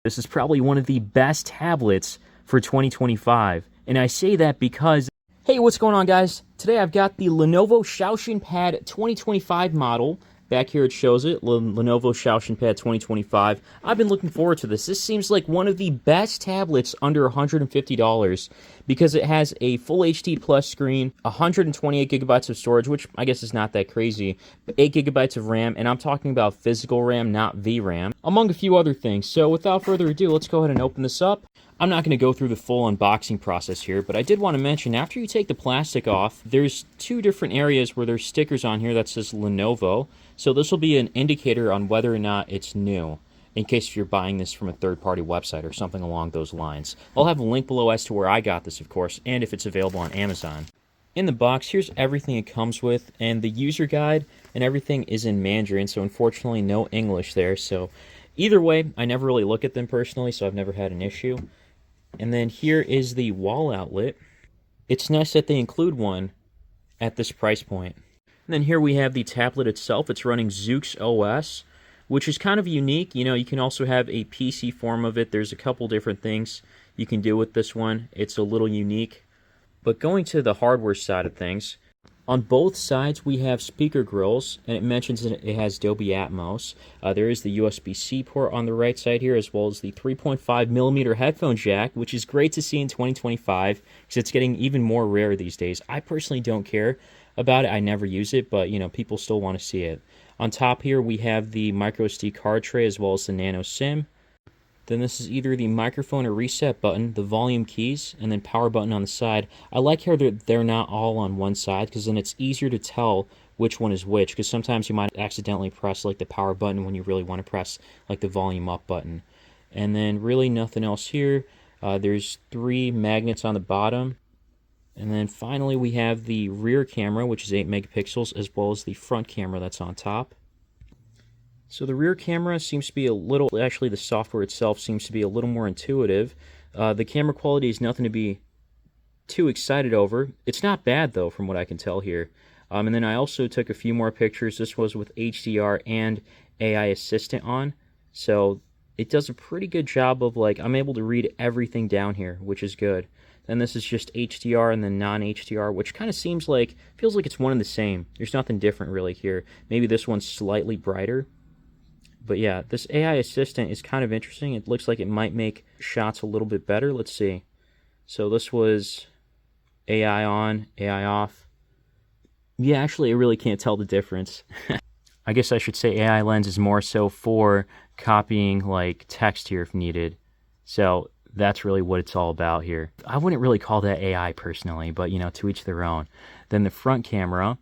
This is probably one of the best tablets for 2025. And I say that because, hey, what's going on, guys? Today I've got the Lenovo Xiaoxin Pad 2025 model. Back here it shows it, Lenovo Xiaoxin Pad 2025. I've been looking forward to this. This seems like one of the best tablets under $150 because it has a full HD plus screen, 128 gigabytes of storage, which I guess is not that crazy, but 8 gigabytes of RAM, and I'm talking about physical RAM, not VRAM, among a few other things. So without further ado, let's go ahead and open this up. I'm not going to go through the full unboxing process here, but I did want to mention, after you take the plastic off, there's two different areas where there's stickers on here that says Lenovo. So this will be an indicator on whether or not it's new, in case if you're buying this from a third-party website or something along those lines. I'll have a link below as to where I got this, of course, and if it's available on Amazon. In the box, here's everything it comes with, and the user guide and everything is in Mandarin, so unfortunately no English there. So either way, I never really look at them personally, so I've never had an issue. And then here is the wall outlet. It's nice that they include one at this price point. And then here we have the tablet itself. It's running ZuxOs, which is kind of unique. You know, you can also have a PC form of it. There's a couple different things you can do with this one. It's a little unique. But going to the hardware side of things, on both sides we have speaker grills, and it mentions that it has Dolby Atmos. There is the USB-C port on the right side here, as well as the 3.5mm headphone jack, which is great to see in 2025, because it's getting even more rare these days. I personally don't care about it. I never use it, but you know, people still want to see it. On top here we have the microSD card tray as well as the nano SIM. Then this is either the microphone or reset button, the volume keys, and then power button on the side. I like how they're not all on one side, because then it's easier to tell which one is which, because sometimes you might accidentally press like the power button when you really want to press like the volume up button. And then really nothing else here. There's 3 magnets on the bottom. And then finally we have the rear camera, which is 8 megapixels, as well as the front camera that's on top. So the rear camera seems to be a little, actually the software itself seems to be a little more intuitive. The camera quality is nothing to be too excited over. It's not bad though, from what I can tell here. And then I also took a few more pictures. This was with HDR and AI Assistant on. So it does a pretty good job of, like, I'm able to read everything down here, which is good. Then this is just HDR and then non-HDR, which kind of feels like it's one and the same. There's nothing different really here. Maybe this one's slightly brighter. But yeah, this AI Assistant is kind of interesting. It looks like it might make shots a little bit better. Let's see. So this was AI on, AI off. Yeah, actually, I really can't tell the difference. I guess I should say AI Lens is more so for copying like text here if needed. So that's really what it's all about here. I wouldn't really call that AI personally, but you know, to each their own. Then the front camera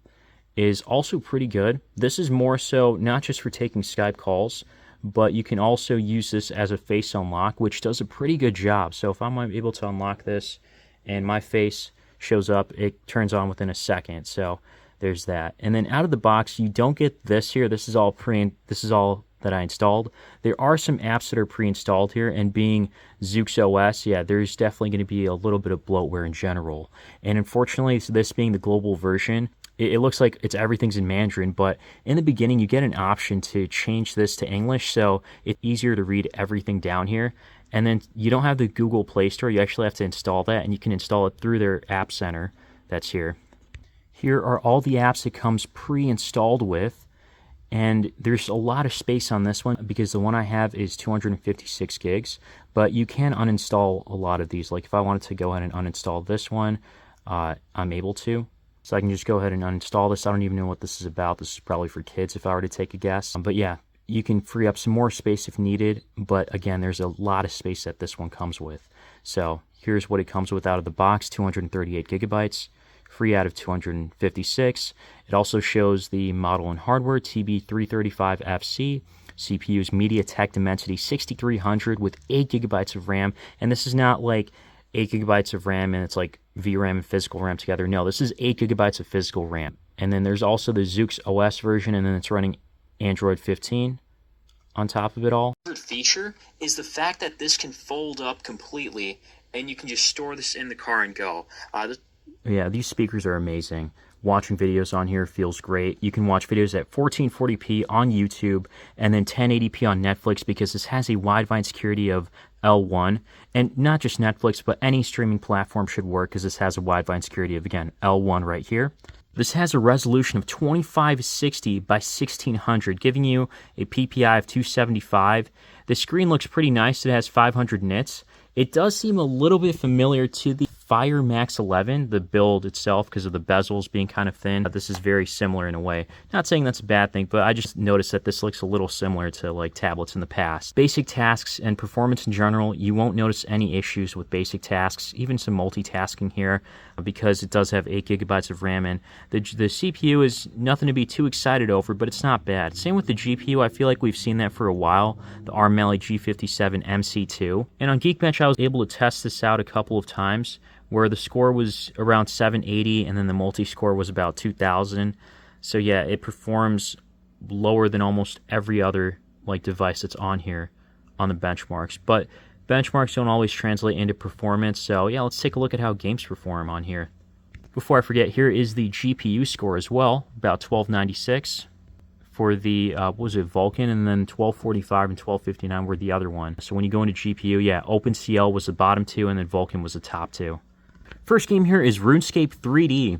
is also pretty good. This is more so not just for taking Skype calls, but you can also use this as a face unlock, which does a pretty good job. So if I'm able to unlock this and my face shows up, it turns on within a second. So there's that. And then out of the box, you don't get this here. This is all that I installed. There are some apps that are pre-installed here, and being ZuxOs, yeah, there's definitely going to be a little bit of bloatware in general. And unfortunately, this being the global version, it looks like everything's in Mandarin, but in the beginning you get an option to change this to English, so it's easier to read everything down here. And then you don't have the Google Play Store, you actually have to install that, and you can install it through their App Center that's here. Here are all the apps it comes pre-installed with, and there's a lot of space on this one because the one I have is 256 gigs, but you can uninstall a lot of these. Like if I wanted to go ahead and uninstall this one, I'm able to. So I can just go ahead and uninstall this. I don't even know what this is about. This is probably for kids if I were to take a guess. But yeah, you can free up some more space if needed. But again, there's a lot of space that this one comes with. So here's what it comes with out of the box, 238 gigabytes, free out of 256. It also shows the model and hardware, TB335FC. CPU is MediaTek Dimensity 6300 with 8 gigabytes of RAM. And this is not like 8 gigabytes of RAM and it's like VRAM and physical RAM together. No, this is 8 gigabytes of physical RAM. And then there's also the ZuxOs version, and then it's running Android 15 on top of it all. Favorite feature is the fact that this can fold up completely and you can just store this in the car and go. Yeah, these speakers are amazing. watching videos on here feels great. You can watch videos at 1440p on YouTube and then 1080p on Netflix because this has a wideband security of L1. And not just Netflix, but any streaming platform should work because this has a wideband security of, again, L1 right here. This has a resolution of 2560 by 1600, giving you a PPI of 275. The screen looks pretty nice. It has 500 nits. It does seem a little bit familiar to the Fire Max 11, the build itself, because of the bezels being kind of thin. This is very similar in a way. Not saying that's a bad thing, but I just noticed that this looks a little similar to like tablets in the past. Basic tasks and performance in general, you won't notice any issues with basic tasks, even some multitasking here, because it does have 8 gigabytes of RAM, and the CPU is nothing to be too excited over, but it's not bad. Same with the GPU, I feel like we've seen that for a while, the ARM Mali G57 MC2. And on Geekbench, I was able to test this out a couple of times, where the score was around 780 and then the multi-score was about 2000. So yeah, it performs lower than almost every other like device that's on here on the benchmarks. But benchmarks don't always translate into performance, so yeah, let's take a look at how games perform on here. Before I forget, here is the GPU score as well, about 1296 for the, what was it, Vulkan, and then 1245 and 1259 were the other one. So when you go into GPU, yeah, OpenCL was the bottom two, and then Vulkan was the top two. First game here is RuneScape 3D,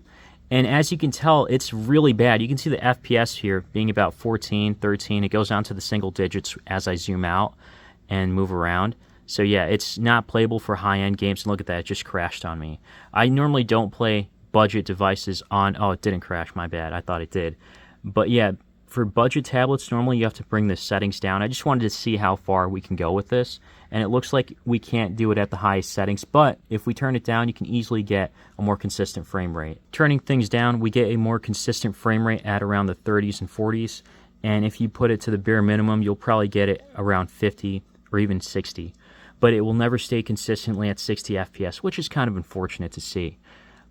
and as you can tell, it's really bad. You can see the FPS here being about 14, 13. It goes down to the single digits as I zoom out and move around. So yeah, it's not playable for high-end games, and look at that, it just crashed on me. I normally don't play budget devices on, oh, it didn't crash, my bad, I thought it did. But yeah, for budget tablets, normally you have to bring the settings down. I just wanted to see how far we can go with this, and it looks like we can't do it at the highest settings, but if we turn it down, you can easily get a more consistent frame rate. Turning things down, we get a more consistent frame rate at around the 30s and 40s, and if you put it to the bare minimum, you'll probably get it around 50 or even 60, but it will never stay consistently at 60 FPS, which is kind of unfortunate to see.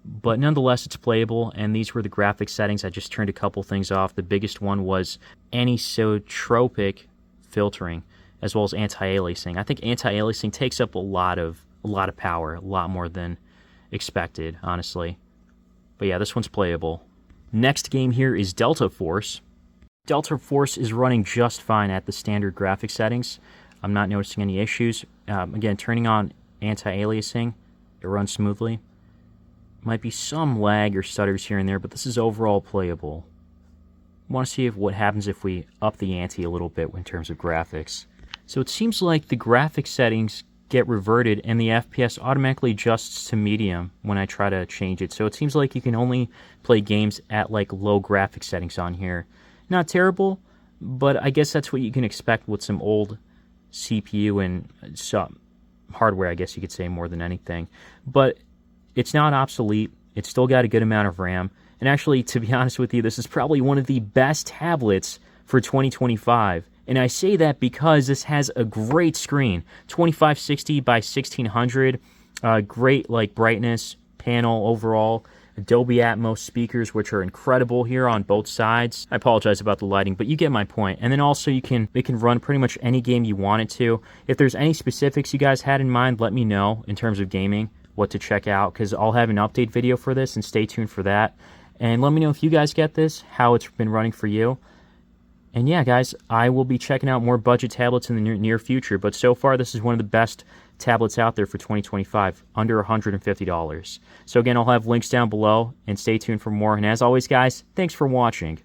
But nonetheless, it's playable, and these were the graphics settings. I just turned a couple things off. The biggest one was anisotropic filtering, as well as anti-aliasing. I think anti-aliasing takes up a lot of power, a lot more than expected, honestly. But yeah, this one's playable. Next game here is Delta Force. Delta Force is running just fine at the standard graphics settings. I'm not noticing any issues. Again, turning on anti-aliasing, it runs smoothly. Might be some lag or stutters here and there, but this is overall playable. I want to see what happens if we up the ante a little bit in terms of graphics. So it seems like the graphics settings get reverted and the FPS automatically adjusts to medium when I try to change it. So it seems like you can only play games at like low graphics settings on here. Not terrible, but I guess that's what you can expect with some old CPU and some hardware, I guess you could say, more than anything. But it's not obsolete. It's still got a good amount of RAM. And actually, to be honest with you, this is probably one of the best tablets for 2025. And I say that because this has a great screen, 2560 by 1600, great like brightness, panel overall, Dolby Atmos speakers, which are incredible here on both sides. I apologize about the lighting, but you get my point. And then also it can run pretty much any game you want it to. If there's any specifics you guys had in mind, let me know in terms of gaming, what to check out, because I'll have an update video for this, and stay tuned for that. And let me know if you guys get this, how it's been running for you. And yeah, guys, I will be checking out more budget tablets in the near future, but so far this is one of the best tablets out there for 2025, under $150. So again, I'll have links down below, and stay tuned for more. And as always, guys, thanks for watching.